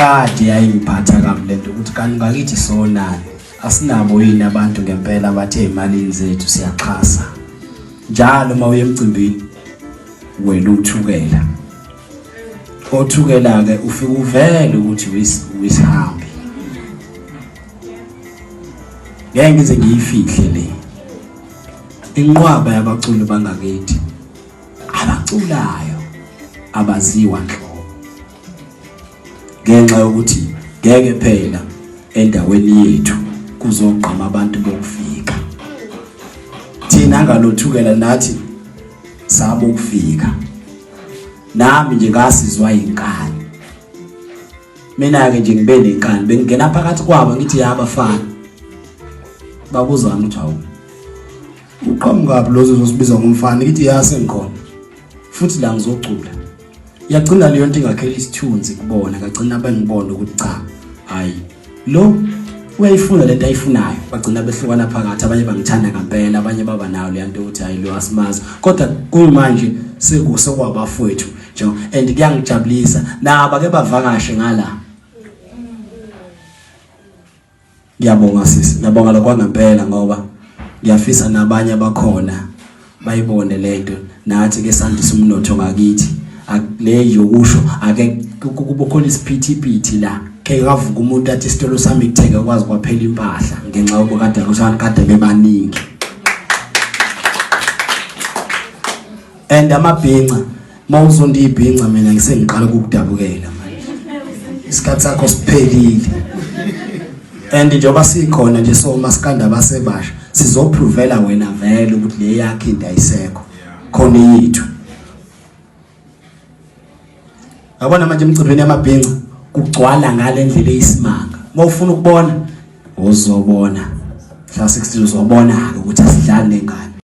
kade yayingiphatha kabi lento ukuthi kanti ngakithi sonani asinabo yini abantu ngempela bathe imalini zethu siyaxhasa njalo mawuye emcimbini wena uthukela othukela ke ufika uvele ukuthi wisihambi ngeke ngize ngiyifihle le inqwaba yabaculi bangakithi abaculayo abaziwa nhlobo ngenxa yokuthi ngeke phela endaweni yethu kuzoqhama abantu bokufika thina ngalothukela nathi sabo ukufika nami nje ngasizwa inkani mina ke nje ngibe nenkani bengena phakathi kwabo ngithi yabafana babuzana ukuthi hawu uqhamukapi lozo uzosibiza ngomfana ngithi yase ngikhona futhi la ngizocula yagcina leyo nto ingakhela isithunzi kubona ngagcina bengibona ukuthi cha hayi lo uyayifuna lento ayifunayo bagcina behlukana phakathi abanye bangithanda ngempela abanye baba nayo le nto ukuthi hayi lo asimazi kodwa kumanje sekusobafowethu nje and kuyangijabulisa naba ke bavakashe ngala ngiyabonga sisi nabonga lokho ngempela ngoba ngiyafisa nabanye abakhona bayibone lento nathi ke sandisa umnotho ngakithi le yokusho ake kubukhona isiphithiphithi la ke ngavuka umuntu athi isitolo sami kuthenge kwazi kwaphela impahla ngenxa yokukade kusana kade bebaningi and amabhinqa mawuzonda ibhinqa mina ngisengiqala ukudabukela manje isikhathi sakho siphelile and njengoba sikhona nje so masikanda basebasha sizoprovela wena vele ukuthi le yakhe into ayisekho khona yethu abona manje emcimbini yamabhinqa kugcwala ngale ndlela eyisimanga mawufuna ukubona uzobona mhla 16 uzobona ukuthi asidlali nengane